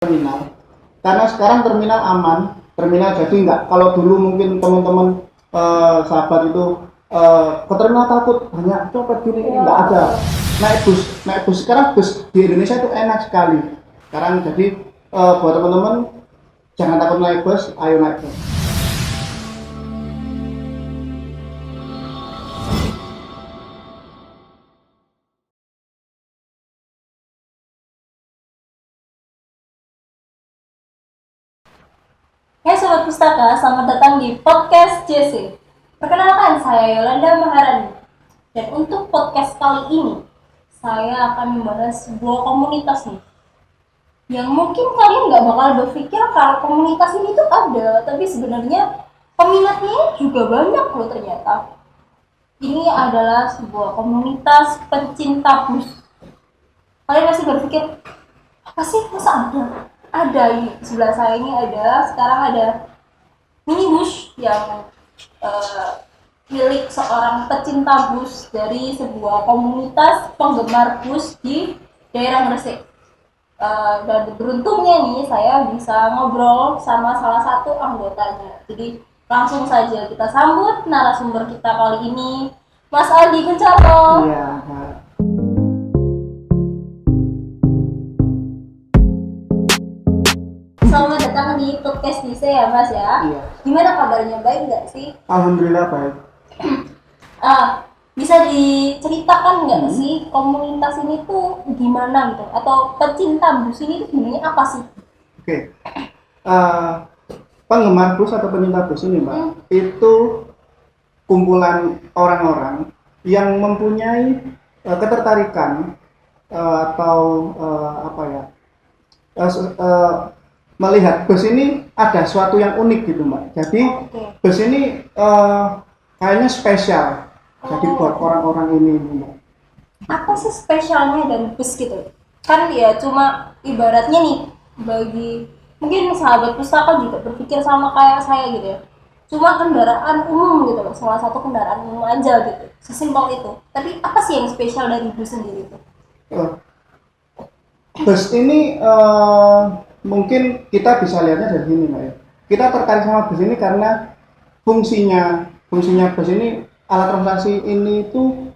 terminal. Karena sekarang terminal aman, terminal jadi nggak kalau dulu mungkin teman-teman sahabat itu ke terminal takut banyak copet gini nggak ada. Naik bus sekarang bus di Indonesia itu enak sekali. Sekarang jadi buat teman-teman jangan takut naik bus, ayo naik bus. Hai Sobat Pustaka, selamat datang di Podcast JC. Perkenalkan, saya Yolanda Maharani. Dan untuk podcast kali ini, saya akan membahas sebuah komunitas nih. Yang mungkin kalian nggak bakal berpikir kalau komunitas ini tuh ada, tapi sebenarnya peminatnya juga banyak loh ternyata. Ini adalah sebuah komunitas pencinta bus. Kalian pasti berpikir, apa sih masa ada? Ada ini sebelah saya ini ada sekarang ada minibus yang milik seorang pecinta bus dari sebuah komunitas penggemar bus di daerah Gresik. Dan beruntungnya nih saya bisa ngobrol sama salah satu anggotanya. Jadi langsung saja kita sambut narasumber kita kali ini, Mas Aldi Kuncoro. Iya. Selamat datang di podcast DC ya Mas ya. Iya. Gimana kabarnya, baik nggak sih? Alhamdulillah baik. Bisa diceritakan nggak sih komunitas ini tuh gimana gitu? Atau pecinta bus ini tuh sebenarnya apa sih? Oke. Eh, Penggemar bus atau pencinta bus ini, Mbak, itu kumpulan orang-orang yang mempunyai ketertarikan atau apa ya, melihat bus ini ada sesuatu yang unik gitu, Mbak. Jadi bus ini kayaknya spesial. Jadi buat orang-orang ini, Mbak. Apa sih spesialnya dari bus gitu? Kan ya cuma ibaratnya nih bagi mungkin sahabat pustaka juga berpikir sama kayak saya gitu ya. Cuma kendaraan umum gitu loh, salah satu kendaraan umum aja gitu. Sesimpel itu. Tapi apa sih yang spesial dari bus sendiri itu? Eh, Bus ini mungkin kita bisa lihatnya dari sini, Mbak ya. Kita tertarik sama bus ini karena fungsinya bus ini, alat transportasi ini itu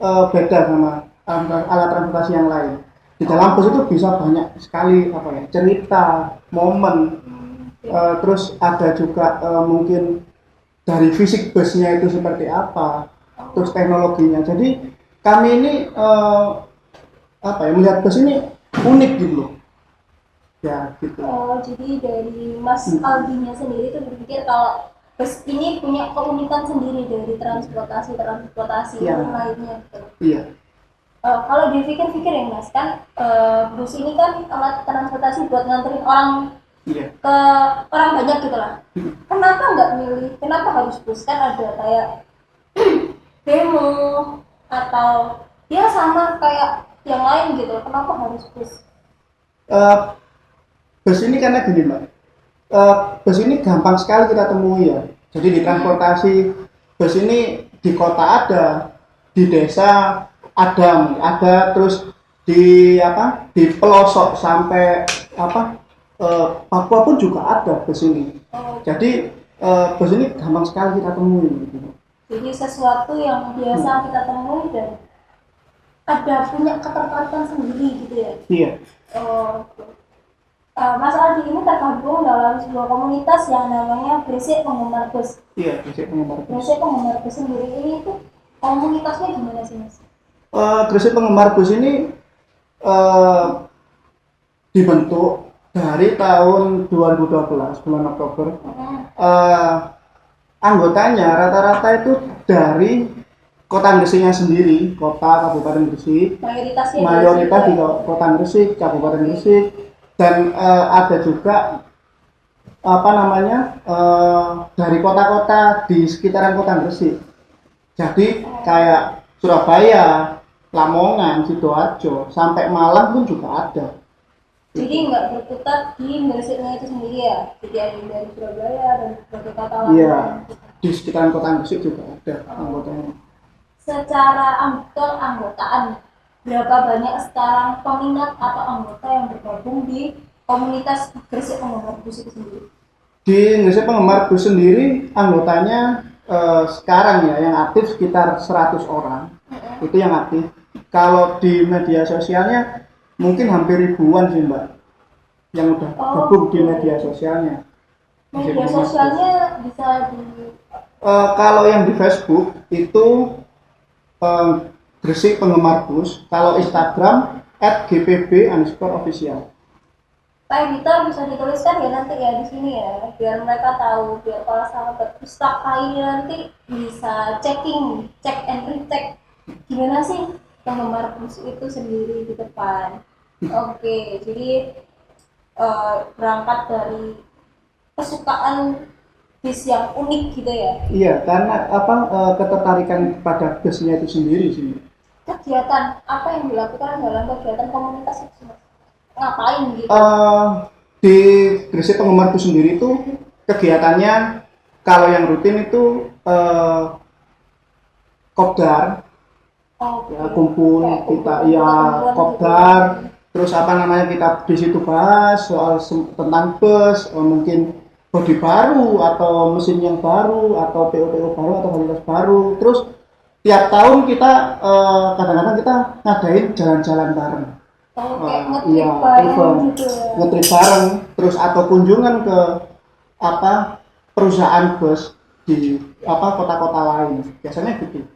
beda sama alat transportasi yang lain. Di dalam bus itu bisa banyak sekali apa ya, cerita, momen, terus ada juga mungkin dari fisik busnya itu seperti apa, terus teknologinya. Jadi kami ini apa ya, melihat bus ini unik gitu loh. Ya gitu. Oh, jadi dari Mas Aldinya sendiri itu berpikir kalau bus ini punya keunikan sendiri dari transportasi Iya. yang lainnya gitu. Iya. Kalau dipikir-pikir ya Mas, kan bus ini kan alat transportasi buat nganterin orang Iya. ke orang banyak gitu lah. Kenapa nggak milih? Kenapa harus bus? Kan ada kayak demo atau ya sama kayak yang lain gitu. Kenapa harus bus? Eh, Bus ini karena gini, Mbak. Bus ini gampang sekali kita temui ya. Jadi di transportasi bus ini di kota ada, di desa ada, terus di apa? Di pelosok sampai apa? Papua pun juga ada bus ini. Jadi bus ini gampang sekali kita temui. Gitu. Jadi sesuatu yang biasa kita temui dan ada punya ketertarikan sendiri gitu ya. Iya. Oh, Mas Aldi ini tergabung dalam sebuah komunitas yang namanya Gresik Penggemar Bus. Iya, Gresik Penggemar Bus. Gresik Penggemar Bus sendiri ini tuh komunitasnya gimana sih Mas? Gresik Penggemar Bus ini dibentuk dari tahun 2012 bulan Oktober. Anggotanya rata-rata itu dari kota Gresik sendiri, kota Kabupaten Gresik. Mayoritas di kota Gresik, Kabupaten Gresik, dan ada juga apa namanya dari kota-kota di sekitaran kota Gresik. Jadi kayak Surabaya, Lamongan, Sidoarjo, sampai Malang pun juga ada. Jadi nggak berkutat di Gresiknya itu sendiri ya? Jadi ada dari Surabaya dan berbagai kota lain. Iya, di sekitaran kota Gresik juga ada anggotanya. Secara keanggotaan, berapa banyak sekarang peminat atau anggota yang bergabung di komunitas Gresik penggemar bus itu sendiri? Di Indonesia penggemar bus sendiri anggotanya sekarang ya yang aktif sekitar 100 orang. Itu yang aktif. Kalau di media sosialnya mungkin hampir ribuan sih Mbak yang udah gabung di media sosialnya. Media sosialnya bisa di Kalau yang di Facebook itu Gresik penggemar bus. Kalau Instagram @gpb_official. Pak Editor bisa dituliskan ya nanti ya di sini ya, biar mereka tahu, biar para sahabat pustaka ini nanti bisa cek and recheck gimana sih penggemar bus itu sendiri di depan. Oke, jadi berangkat dari kesukaan bis yang unik gitu ya. Iya, karena ketertarikan pada busnya itu sendiri sih. Kegiatan apa yang dilakukan dalam kegiatan komunitas itu? Ngapain gitu? Di Gresik penggemar bus sendiri itu kegiatannya kalau yang rutin itu kopdar, ya, kumpul kita ya kopdar, terus apa namanya kita di situ bahas soal tentang bus, mungkin bodi baru atau mesin yang baru atau PO baru atau fasilitas baru. Terus tiap tahun kita kadang-kadang kita ngadain jalan-jalan bareng. Kayak ngetrip Iya, bareng gitu ya. ngetrip bareng, terus atau kunjungan ke perusahaan bus di kota-kota lain. Biasanya gitu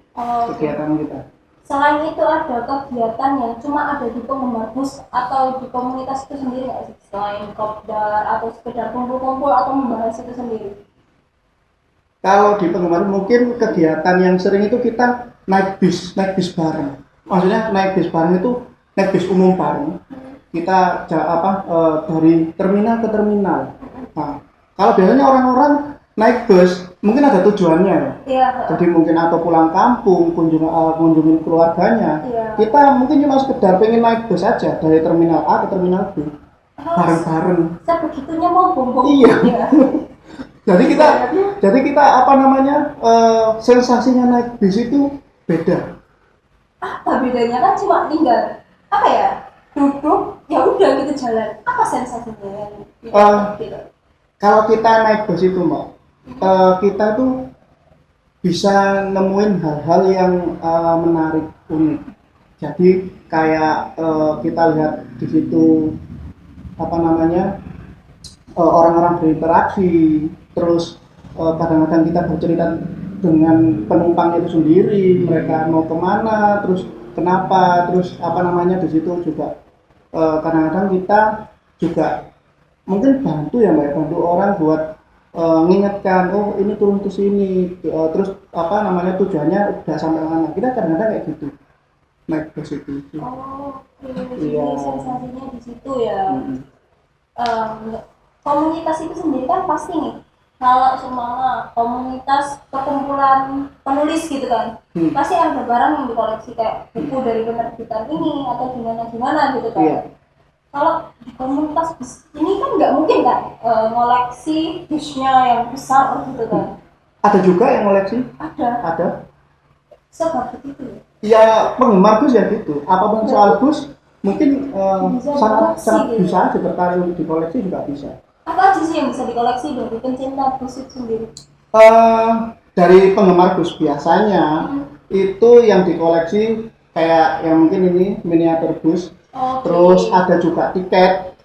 kegiatan kita. Selain itu ada kegiatan yang cuma ada di penggemar bus atau di komunitas itu sendiri nggak sih? Selain kopdar atau sekedar kumpul-kumpul atau membahas itu sendiri? Kalau di penggemar mungkin kegiatan yang sering itu kita naik bis bareng. Maksudnya naik bis bareng itu naik bis umum bareng. Kita dari terminal ke terminal. Nah, kalau biasanya orang-orang naik bus mungkin ada tujuannya ya. Iya. Jadi mungkin atau pulang kampung, kunjungin keluarganya. Iya. Kita mungkin cuma sekedar pengen naik bus aja dari terminal A ke terminal B. Bareng-bareng. Sebegitunya mau bom-bom. Iya. Jadi kita sensasinya naik bis itu beda. Apa bedanya kan cuma tinggal duduk ya udah gitu jalan. Apa sensasinya yang gitu? Kalau kita naik bus itu Mbak, kita tuh bisa nemuin hal-hal yang menarik, unik. Jadi kayak kita lihat di situ orang-orang berinteraksi, terus kadang-kadang kita bercerita dengan penumpang itu sendiri, mereka mau kemana, terus kenapa, terus di situ juga kadang-kadang kita juga mungkin bantu ya Mbak, bantu orang buat mengingatkan, oh ini turun ke sini, terus tujuannya udah sampai mana, kita kadang-kadang kayak gitu naik bus itu. Jadi sensasinya di situ ya. Komunitas itu sendiri kan pasti nih, kalau semua komunitas perkumpulan penulis gitu kan, pasti ada barang yang dikoleksi kayak buku dari penerbitan ini atau gimana gitu kan. Iya. Kalau di komunitas bis ini kan nggak mungkin kan ngoleksi busnya yang besar gitu kan. Ada juga yang koleksi? Ada. Seperti itu ya? Ya penggemar bus ya gitu, apapun soal bus mungkin sangat gitu. bisa aja tertarik untuk dikoleksi juga bisa. Apa aja sih yang bisa dikoleksi dari pencinta bus itu sendiri? Dari penggemar bus biasanya itu yang dikoleksi kayak yang mungkin ini miniatur bus. Terus ada juga tiket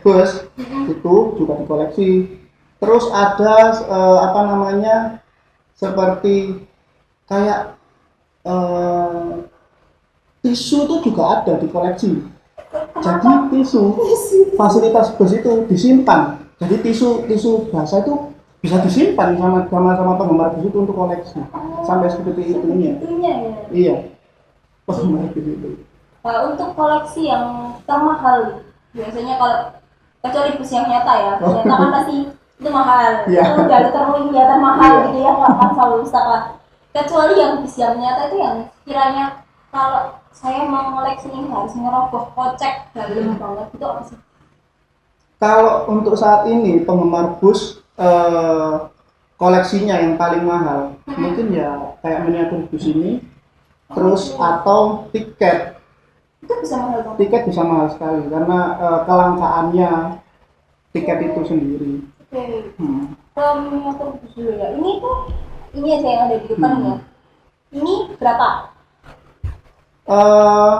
bus itu juga dikoleksi. Terus ada seperti kayak tisu itu juga ada dikoleksi. Jadi tisu fasilitas bus itu disimpan. Jadi tisu basah itu bisa disimpan sama penggemar bus itu untuk koleksi. Sampai seperti itunya. Ya? Iya. Penggemar bus itu. Untuk koleksi yang termahal, biasanya kalau kecuali bus yang nyata ya, bus nyata kan pasti itu mahal. Yeah. Itu udah terlihat termahal gitu ya, nggak kan selalu pustaka. Kecuali yang bus yang nyata itu yang kiranya kalau saya mau koleksi ini harus ngerogoh kocek dalam banget itu apa sih? Kalau untuk saat ini penggemar bus koleksinya yang paling mahal mungkin ya kayak miniatur bus ini, terus atau tiket Itu bisa mahal banget. Tiket bisa mahal sekali karena kelangkaannya tiket itu sendiri. Oke. Hmm. Miniatur bus dulu ya. Ini tuh ini aja yang ada di depan ya. Ini berapa? Eh,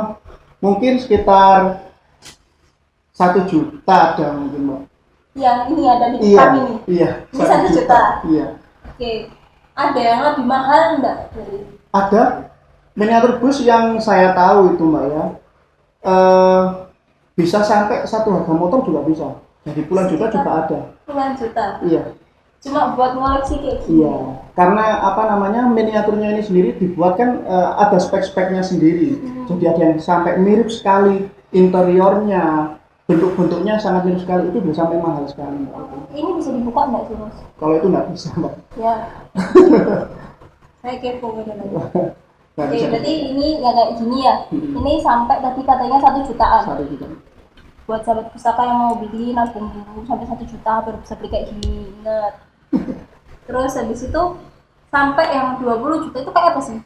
Mungkin sekitar 1 juta ada mungkin Mbak. Yang ini ada di Iya, depan ini. iya. Ini 1 juta. Iya. Oke. Ada yang lebih mahal enggak dari Ada miniatur bus yang saya tahu itu Mbak ya. Eh, Bisa sampai satu harga motor juga bisa. Jadi puluhan juta juga ada. puluhan juta? Iya. Cuma buat ngoleksi kayak gini. Iya, karena apa namanya miniaturnya ini sendiri dibuat kan ada spek-speknya sendiri. Jadi ada yang sampai mirip sekali interiornya, bentuk-bentuknya sangat mirip sekali, itu bisa sampai mahal sekali. Ini bisa dibuka enggak sih Mas? Kalau itu nggak bisa Mbak. Ya. Saya kepo gitu. Nggak Oke, bisa. berarti ini yang kayak gini ya. Ini sampai tadi katanya 1 jutaan. 1 juta. Buat sahabat pustaka yang mau beli nabung dulu sampai 1 juta baru bisa beli kayak gini. Ingat. Terus habis itu sampai yang 20 juta itu kayak apa sih?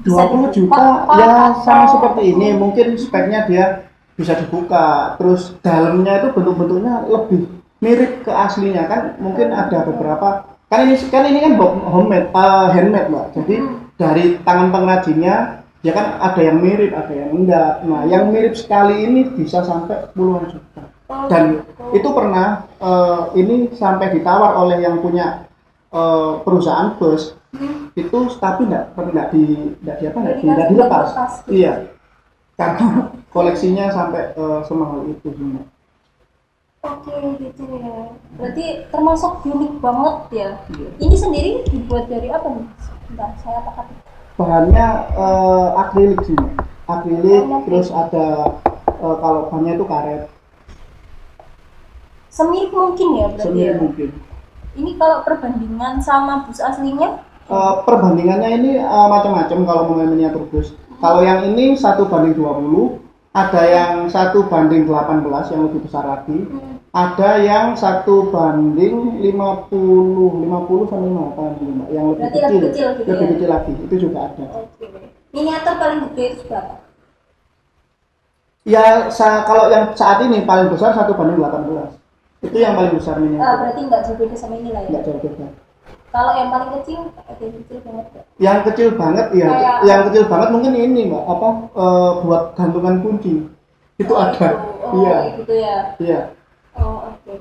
20 juta ya sama seperti ini, mungkin speknya dia bisa dibuka, terus dalamnya itu bentuk-bentuknya lebih mirip ke aslinya kan, mungkin ada beberapa kan ini kan homemade, handmade Mbak, jadi dari tangan pengrajinnya ya kan ada yang mirip, ada yang enggak. Nah yang mirip sekali ini bisa sampai puluhan juta, dan itu pernah ini sampai ditawar oleh yang punya perusahaan bus itu, tapi tidak dilepas. Iya, karena koleksinya sampai semahal itu semua. Oke gitu ya. Berarti termasuk unik banget ya. Ini sendiri dibuat dari apa nih? Bentar, saya takat. Bahannya akrilik sih Mbak. Akrilik, terus ada kalau bahannya itu karet. Semirip mungkin ya berarti Semirip ya? mungkin. Ini kalau perbandingan sama bus aslinya? Perbandingannya ini macam-macam kalau mengenai miniatur bus. Kalau yang ini 1:20, ada yang 1:18 yang lebih besar lagi, ada yang 1:50 sampai 50 yang lebih Berarti kecil, lebih kecil gitu lebih ya? kecil lagi, itu juga ada. Oke. Miniatur paling gede itu berapa? Ya, kalau yang saat ini paling besar 1:18, itu yang paling besar miniatur. Berarti nggak jauh beda sama ini lah ya? Nggak jauh beda. Kalau yang paling kecil, ada yang kecil banget ya? Yang kecil banget ya, Kayak- yang kecil banget mungkin ini Mbak, buat gantungan kunci. Itu ada. Iya. Gitu ya. Iya. Oke.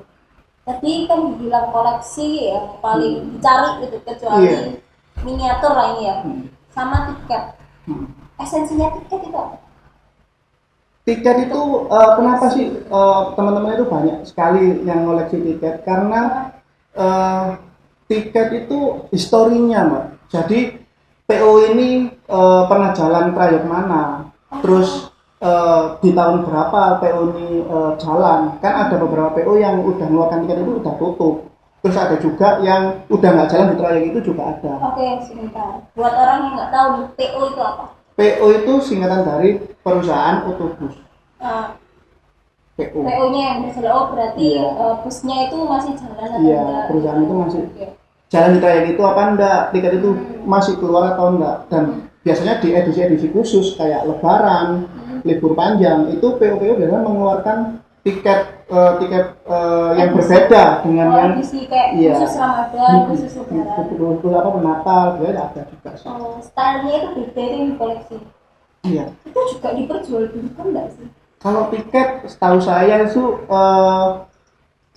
Tadi kan dibilang koleksi yang paling dicari gitu, kecuali Iya. miniatur lah ini ya. Sama tiket. Hmm. Esensinya tiket itu apa? Tiket itu kenapa sih teman-teman itu banyak sekali yang koleksi tiket, karena tiket itu historinya Mbak. Jadi PO ini pernah jalan trayek mana, terus di tahun berapa PO ini jalan. Kan ada beberapa PO yang udah mengeluarkan tiket itu udah tutup, terus ada juga yang udah nggak jalan di trayek itu juga ada. Oke, sebentar. Buat orang yang nggak tahu nih, PO itu apa? PO itu singkatan dari perusahaan otobus. PO. PO-nya yang berjalan, berarti Iya. busnya itu masih jalan atau Iya, enggak? perusahaan itu masih Oke. jalan di trayek itu apa enggak, tiket itu masih keluar atau enggak. Dan biasanya di edisi-edisi khusus kayak lebaran, libur panjang, itu PO-PO biasanya mengeluarkan tiket yang berbeda dengan yang edisi kayak iya. khusus Ramadan, khusus Lebaran. Betul apa Natal, biasanya ada juga sih. Stylenya itu beda yang di koleksi. Iya. Itu juga diperjualbelikan enggak sih? Kalau tiket setahu saya itu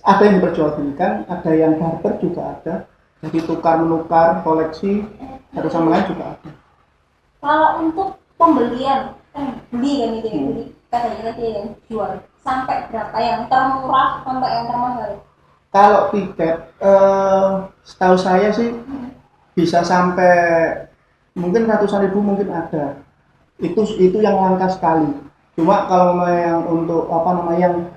ada yang diperjualbelikan, ada yang barter juga ada. Jadi tukar menukar koleksi satu sama lain juga ada. Kalau untuk pembelian, beli kan itu ya, beli katanya tadi yang jual sampai berapa yang termurah sampai yang termahal? Kalau tiket setahu saya sih bisa sampai mungkin ratusan ribu mungkin ada. Itu yang langka sekali. Cuma kalau yang untuk yang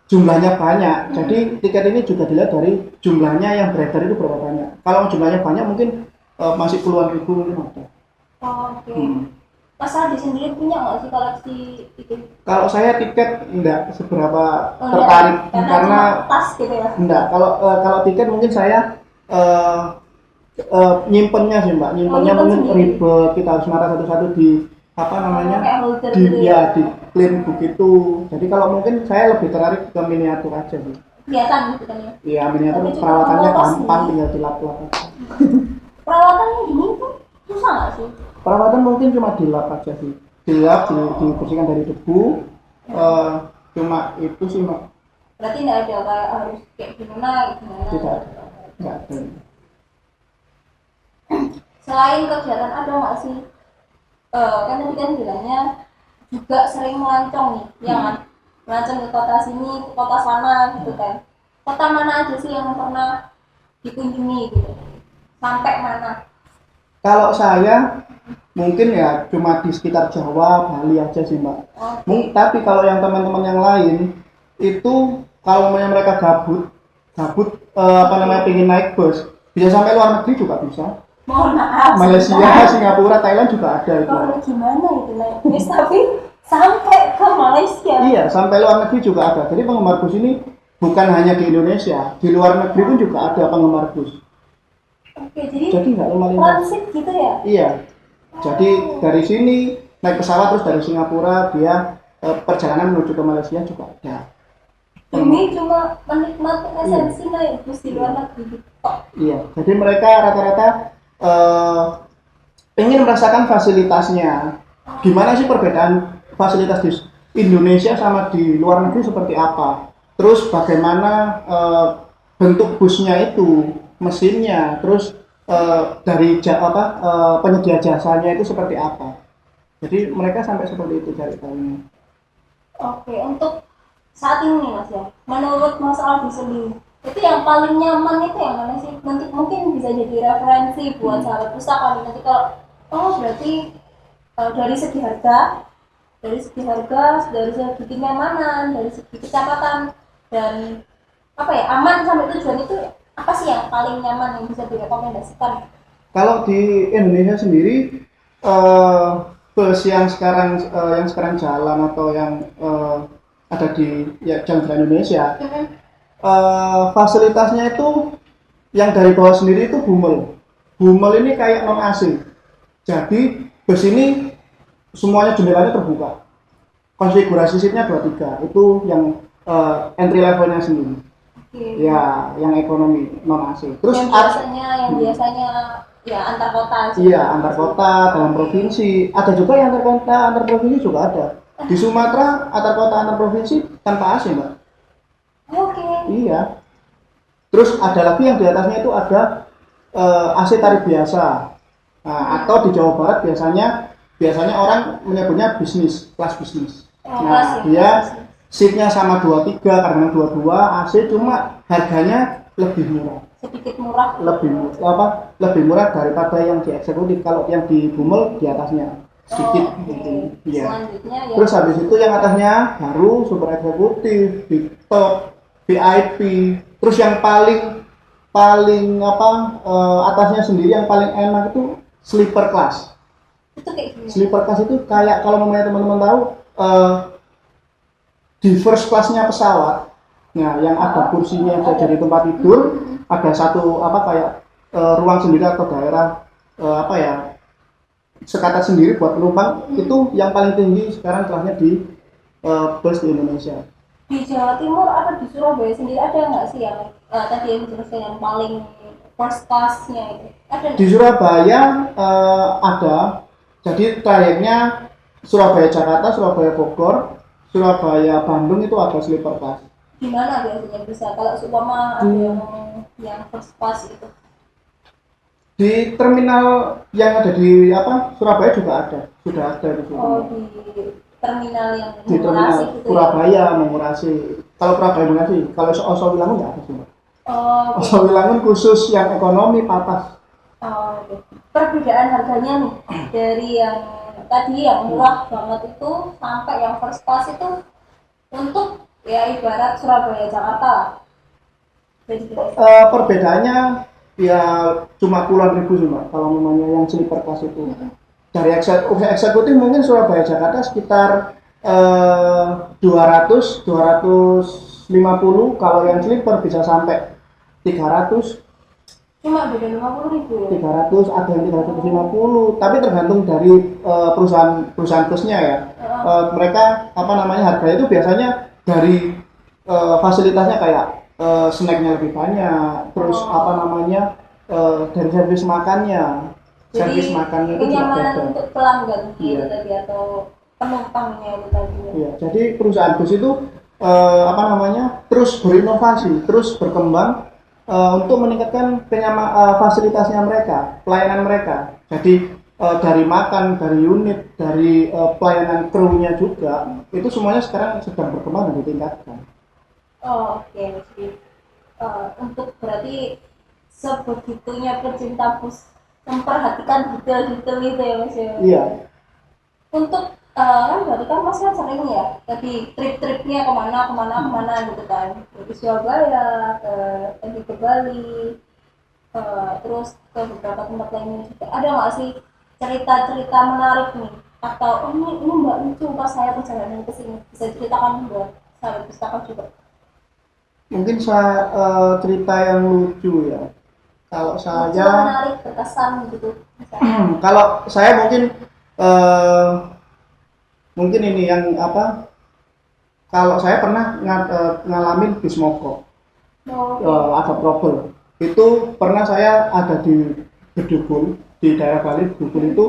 jumlahnya banyak, jadi tiket ini juga dilihat dari jumlahnya yang beredar itu berapa banyak. Kalau jumlahnya banyak mungkin masih puluhan ribu mungkin ada. Oke. Mas Aldi sendiri punya nggak sih koleksi itu? Kalau saya tiket enggak seberapa Oh, tertarik enggak, karena cuma tas gitu ya? enggak. Kalau tiket mungkin saya nyimpennya sih Mbak, nyimpennya nyimpen mungkin sendiri. ribet, kita harus nata satu-satu di apa namanya Kayak holder di gitu ya. ya di clean begitu. Jadi kalau mungkin saya lebih tertarik ke miniatur aja sih. Kelihatan gitu kan ya. Iya, miniatur Tapi cukup perawatannya boros gampang, nih. tinggal dilap-lap aja. Perawatannya gini tuh susah nggak sih? Perawatan mungkin cuma dilap aja sih, dilap, dibersihkan dari debu. Eh, Cuma itu sih Mbak. Berarti nggak ada kayak harus kayak gimana gimana. Tidak, nggak ada. Selain kegiatan ada nggak sih? Kan tadi kan bilangnya juga sering melancong nih, ya kan? Melancong ke kota sini, ke kota sana gitu kan. Kota mana aja sih yang pernah dikunjungi gitu? Sampai mana? Kalau saya mungkin ya cuma di sekitar Jawa, Bali aja sih Mbak. Tapi kalau yang teman-teman yang lain itu kalau mereka gabut, apa namanya pengen naik bus, bisa sampai luar negeri juga bisa. Mohon maaf. Malaysia, sebentar. Singapura, Thailand juga ada itu. Gimana itu naik bis tapi sampai ke Malaysia? Iya, sampai luar negeri juga ada. Jadi penggemar bus ini bukan hanya di Indonesia, di luar negeri pun juga ada penggemar bus. Oke, jadi Nggak lumayan lintas. transit gitu ya? Iya. Jadi dari sini naik pesawat terus dari Singapura dia perjalanan menuju ke Malaysia juga ada. Ini cuma menikmati esensi naik bus di luar negeri gitu. Iya. Jadi mereka rata-rata ingin merasakan fasilitasnya. Gimana sih perbedaan fasilitas di Indonesia sama di luar negeri seperti apa? Terus bagaimana bentuk busnya itu, mesinnya, terus dari penyedia jasanya itu seperti apa? Jadi mereka sampai seperti itu cari tahunya. Oke, untuk saat ini nih Mas ya, menurut Mas Aldi sendiri, itu yang paling nyaman itu yang mana sih? Nanti mungkin bisa jadi referensi buat sahabat pustaka nih. Nanti kalau berarti dari segi harga, dari segi kenyamanan, dari segi kecepatan dan apa ya aman sampai tujuan itu apa sih yang paling nyaman yang bisa direkomendasikan? Kalau di Indonesia sendiri bus yang sekarang jalan atau yang ada di jalan-jalan Indonesia fasilitasnya itu yang dari bawah sendiri itu bumel. Bumel ini kayak non AC. Jadi bus ini semuanya jendelanya terbuka. Konfigurasi seatnya 23. Itu yang entry levelnya sendiri. Oke. Ya, yang ekonomi non AC. Terus yang biasanya ya antar kota sih. Iya, antar kota, dalam provinsi. Ada juga yang antar kota, antar provinsi juga ada. Di Sumatera, antar kota, antar provinsi tanpa AC, Mbak. Oke. Iya. Terus ada lagi yang di atasnya itu ada AC tarif biasa. Nah, atau di Jawa Barat biasanya orang menyebutnya bisnis, kelas bisnis. Nah, dia seatnya sama 23 karena 22 AC, cuma harganya lebih murah. Sedikit murah. Lebih murah daripada yang di eksekutif. Kalau yang di bumel di atasnya sedikit gitu. Iya. Selanjutnya ya. Terus habis itu yang atasnya baru super eksekutif, big top, VIP. Terus yang paling atasnya sendiri yang paling enak itu sleeper class. Itu kayak gimana? Sleeper class itu kayak kalau namanya teman-teman tahu di first class-nya pesawat. Nah, yang ada kursinya yang bisa jadi tempat tidur, ada satu ruang sendiri atau daerah sekatan sendiri buat penumpang. Itu yang paling tinggi sekarang kelasnya di bus di Indonesia. Di Jawa Timur atau di Surabaya sendiri ada nggak sih yang tadi yang dijelaskan yang paling first class-nya itu? Ada Di Surabaya ada. Jadi trayeknya Surabaya Jakarta, Surabaya Bogor, Surabaya Bandung itu ada sleeper class. Di mana biasanya bisa kalau seumpama ada yang first class itu? Di terminal yang ada di Surabaya juga ada, sudah ada di situ. Oh, di terminal yang Di terminal gitu Surabaya ya? Mengurasi. Kalau Surabaya Mengurasi, kalau Oso Wilangun nggak ada sih. Oh, Oso Wilangun khusus yang ekonomi patas. oh, okay. Perbedaan harganya nih dari yang tadi yang murah banget itu sampai yang first class itu untuk ya ibarat Surabaya Jakarta lah. Perbedaannya ya cuma puluhan ribu sih Mbak, kalau namanya yang sleeper class itu. Dari eksekutif mungkin Surabaya Jakarta sekitar 250, kalau yang sleeper bisa sampai 300. Cuma beda 50.000 ya? 300, ada yang 350, tapi tergantung dari perusahaan busnya ya. Mereka apa namanya, harga itu biasanya dari fasilitasnya kayak snacknya lebih banyak, terus apa namanya, dari servis makannya. Servis Jadi makannya itu juga kenyamanan beda. untuk pelanggan itu Iya. tadi atau penumpangnya itu tadi ya. Iya, jadi perusahaan bus itu apa namanya, terus berinovasi, terus berkembang untuk meningkatkan fasilitasnya mereka, pelayanan mereka. Jadi dari makan, dari unit, dari pelayanan kru-nya juga, itu semuanya sekarang sedang berkembang dan ditingkatkan. Oh, oke. Jadi untuk berarti sebegitunya pecinta bus memperhatikan detail-detail itu ya Mas ya. Iya. Untuk kan berarti kan Mas kan sering ya tadi trip-tripnya kemana kemana kemana gitu kan, dari Surabaya ke Bali, terus ke beberapa tempat lainnya juga. Ada nggak sih cerita-cerita menarik nih, atau oh, ini mbak lucu pas saya perjalanan ke sini, bisa ceritakan buat sahabat pustaka juga. Mungkin saya cerita yang lucu ya. Kalau Lucu, saya menarik, berkesan gitu misalnya. kalau saya mungkin ini yang apa, kalau saya pernah ngalamin bis mogok, Oh, ada trouble. Itu pernah saya ada di Bedugul, di daerah Bali. Bedugul itu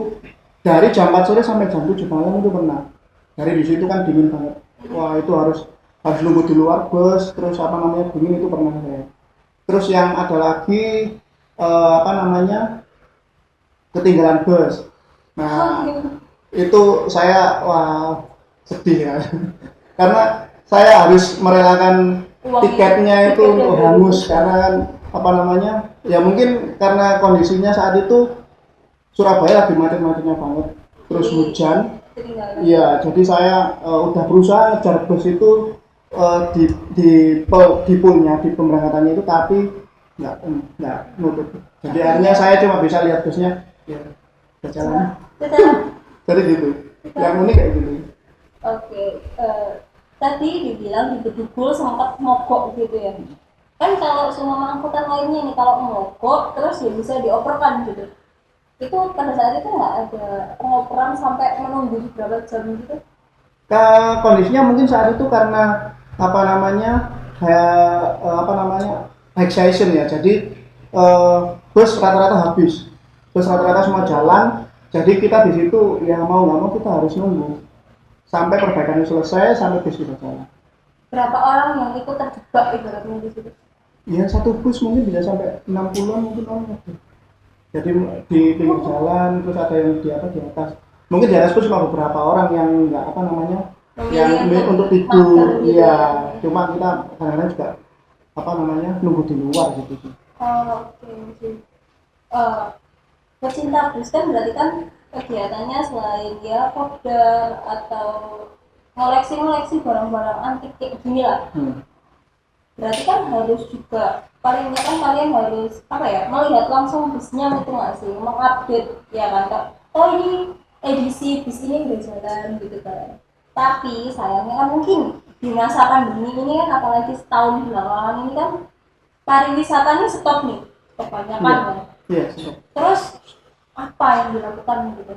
dari jam 4 sore sampai jam 7 malam itu pernah. Dari di situ kan dingin banget. Wah, itu harus harus nunggu di luar bus, terus apa namanya, dingin itu pernah saya. Terus yang ada lagi apa namanya, ketinggalan bus. Nah, itu saya wah sedih ya. Karena saya harus merelakan tiketnya itu untuk hangus karena kan apa namanya, ya mungkin karena kondisinya saat itu Surabaya lagi macet-macetnya banget, terus Jadi, hujan. ketinggalan. Iya, jadi saya udah berusaha ngejar bus itu di poolnya, di pemberangkatannya itu, tapi nggak nggak nutup. Jadi akhirnya saya cuma bisa lihat busnya ya berjalan. Betul. Jadi gitu. Yang unik kayak gitu. Oke, tadi dibilang di Bedugul sempat mogok gitu ya. Kan kalau semua angkutan lainnya nih kalau mogok terus ya bisa dioperkan gitu. Itu pada saat itu nggak ada pengoperan sampai menunggu berapa jam gitu? Kondisinya mungkin saat itu karena apa namanya, kayak apa namanya, high season ya. Jadi bus rata-rata habis, bus rata-rata semua jalan. Jadi kita di situ ya mau nggak mau kita harus nunggu sampai perbaikannya selesai, sampai bus bisa jalan. Berapa orang yang ikut terjebak ibaratnya di situ? Ya satu bus mungkin bisa sampai 60-an mungkin orang. Jadi di pinggir jalan, terus ada yang di apa, di atas. Mungkin di atas pun cuma beberapa orang yang nggak apa namanya, yang untuk tidur. Iya, cuma kita kadang-kadang juga apa namanya, nunggu di luar gitu sih. Oh, oke sih. Pecinta bus kan berarti kan kegiatannya selain ya kopdar atau ngoleksi-ngoleksi barang-barang antik kayak gini lah. Berarti kan harus juga paling nggak kan kalian harus apa ya, melihat langsung busnya itu nggak sih, mengupdate ya kan Kak? Oh ini edisi bis ini udah jalan gitu kan. Tapi sayangnya kan mungkin di masa pandemi ini kan, apalagi setahun belakangan ini kan pariwisatanya stop nih kebanyakan kan. Iya, siap. Terus apa yang dilakukan gitu?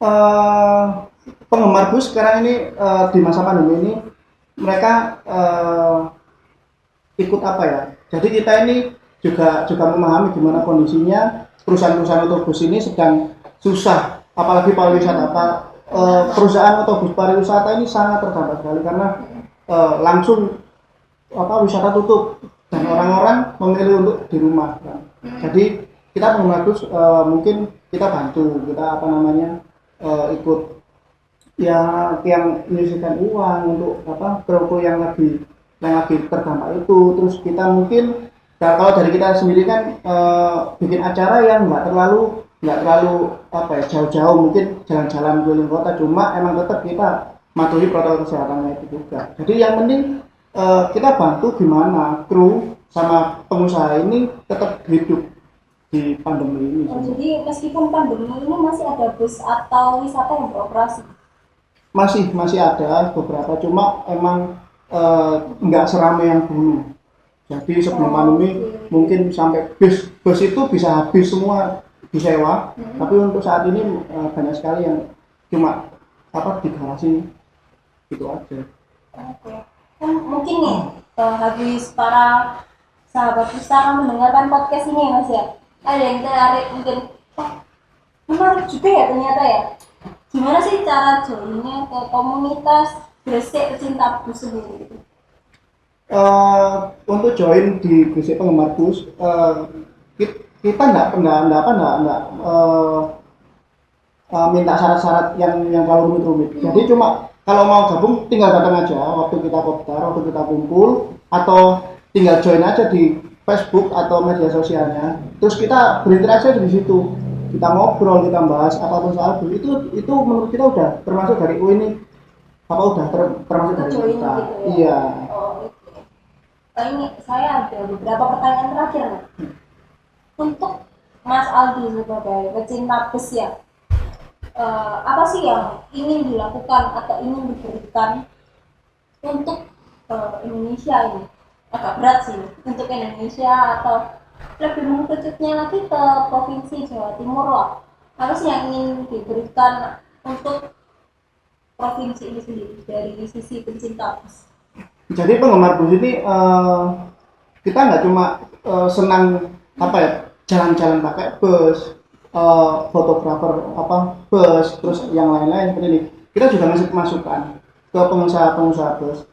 Eh, Penggemar bus sekarang ini di masa pandemi ini mereka ikut apa ya? Jadi kita ini juga memahami gimana kondisinya perusahaan-perusahaan otobus ini sedang susah, apalagi pariwisata. Perusahaan otobus pariwisata ini sangat terdampak sekali karena langsung apa, wisata tutup dan orang-orang memilih untuk di rumah kan. Jadi kita penggemar bus mungkin kita bantu, kita apa namanya, ikut ya yang menyisihkan uang untuk apa, kru yang lagi terdampak itu. Terus kita mungkin kalau dari kita sendiri kan bikin acara yang nggak terlalu apa ya, jauh-jauh, mungkin jalan-jalan keliling kota, cuma emang tetap kita mematuhi protokol kesehatannya itu juga. Jadi yang penting kita bantu gimana kru sama pengusaha ini tetap hidup di pandemi ini. Oh, jadi meskipun pandemi ini masih ada bus atau wisata yang beroperasi? Masih ada beberapa, cuma emang nggak seramai yang dulu. Jadi sebelum pandemi mungkin sampai bus itu bisa habis semua disewa. Tapi untuk saat ini banyak sekali yang cuma di garasi itu aja. Oke. Kan mungkin nih habis para sahabat pustaka mendengarkan podcast ini ya Mas ya, ada yang tertarik mungkin, menarik juga ya ternyata ya. Gimana sih cara joinnya ke komunitas Gresik Pecinta Bus sendiri gitu? Untuk join di Gresik Penggemar Bus, kita nggak minta syarat-syarat yang terlalu rumit-rumit. Jadi cuma kalau mau gabung tinggal datang aja waktu kita kopdar, waktu kita kumpul, atau tinggal join aja di Facebook atau media sosialnya. Terus kita berinteraksi di situ. Kita ngobrol, kita bahas apapun soal bus. Itu menurut kita udah termasuk dari ini termasuk dari Join kita. gitu ya? Iya. Oh, oke. Ini saya ada beberapa pertanyaan terakhir nih. Untuk Mas Aldi sebagai pecinta bus ya, apa sih yang ingin dilakukan atau ingin diberikan untuk Indonesia ini? Agak berat sih untuk Indonesia, atau lebih mengkerucutnya lagi ke provinsi Jawa Timur lah. Apa sih yang ingin diberikan untuk provinsi ini sendiri dari sisi pecinta bus? Jadi penggemar bus ini kita nggak cuma senang jalan-jalan pakai bus, fotografer bus, terus yang lain-lain seperti ini. Kita juga ngasih masukan ke pengusaha-pengusaha bus.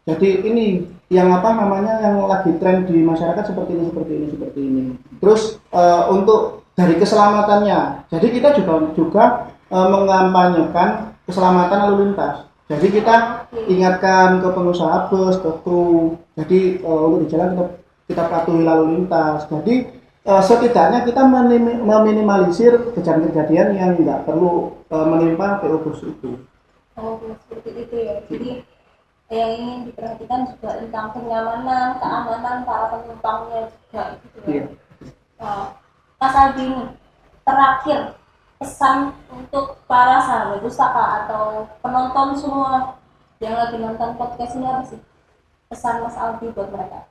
Jadi ini yang yang lagi tren di masyarakat seperti ini. Terus untuk dari keselamatannya, jadi kita juga mengampanyekan keselamatan lalu lintas. Jadi kita ingatkan ke pengusaha bus, ke kru. Jadi untuk di jalan kita patuhi lalu lintas. Jadi setidaknya kita meminimalisir kejadian-kejadian yang tidak perlu menimpa PO bus itu. Oh, seperti itu ya. Jadi yang ingin diperhatikan juga tentang kenyamanan, keamanan para penumpangnya juga gitu ya. Iya. Mas Aldi ini terakhir pesan untuk para sahabat pustaka atau penonton semua yang lagi nonton podcast ini apa sih? Pesan Mas Aldi buat mereka?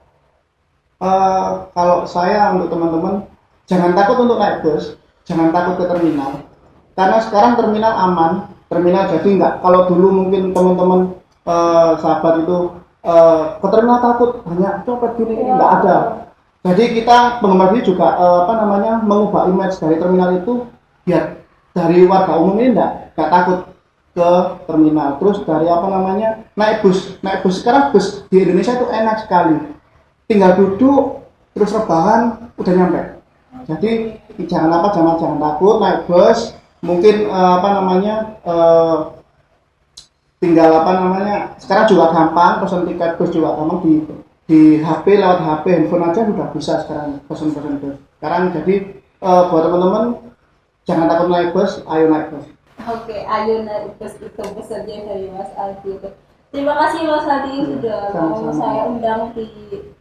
Kalau saya untuk teman-teman, jangan takut untuk naik bus, jangan takut ke terminal, karena sekarang terminal aman, terminal jadi nggak. Kalau dulu mungkin teman-teman sahabat itu ke terminal takut banyak copet gini, nggak ada. Jadi kita penggemar ini juga mengubah image dari terminal itu biar dari warga umum ini nggak takut ke terminal. Terus dari naik bus sekarang bus di Indonesia itu enak sekali. Tinggal duduk terus rebahan udah nyampe. Jadi jangan takut naik bus. Mungkin tinggal sekarang juga gampang pesan tiket bus juga gampang di HP, lewat HP, handphone aja sudah bisa sekarang pesan bus. Sekarang jadi buat teman-teman jangan takut naik bus, ayo naik bus. Oke, ayo naik bus itu pesannya dari Mas Aldi itu. Terima kasih Mas Aldi sudah mau saya undang di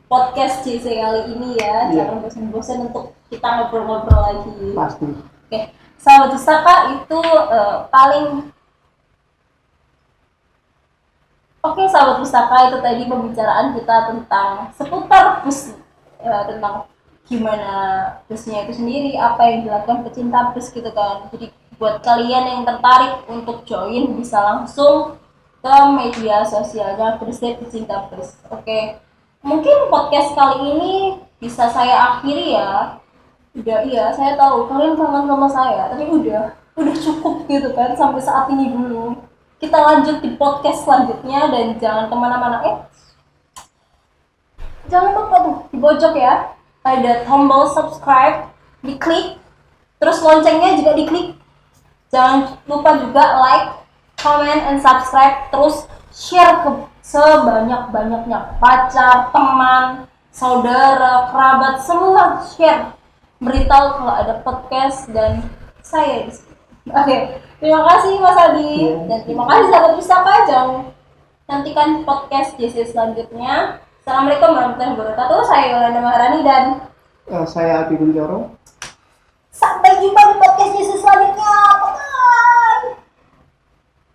podcast JC kali ini ya. Jangan bosan-bosan untuk kita ngobrol-ngobrol lagi. Pasti. Oke, sahabat pustaka itu Oke, sahabat pustaka, itu tadi pembicaraan kita tentang seputar bus, tentang gimana busnya itu sendiri, apa yang dilakukan pecinta bus gitu kan. Jadi buat kalian yang tertarik untuk join bisa langsung ke media sosialnya Gresik Pecinta Bus. Oke, mungkin podcast kali ini bisa saya akhiri ya. Udah, iya saya tahu kalian kangen sama saya, tapi udah cukup gitu kan sampai saat ini dulu. Kita lanjut di podcast selanjutnya dan jangan kemana-mana. Jangan lupa tuh di pojok ya ada tombol subscribe, diklik, terus loncengnya juga diklik. Jangan lupa juga like, comment, and subscribe, terus share ke sebanyak-banyaknya, pacar, teman, saudara, kerabat, semua share. Beritahu kalau ada podcast dan saya di sini. Oke, terima kasih Mas Adi dan terima kasih sahabat pustaka. Jangan nantikan podcast JC selanjutnya. Assalamualaikum warahmatullahi wabarakatuh. Saya Yolanda Maharani dan saya Adi Bunjoro. Sampai jumpa di podcast JC selanjutnya.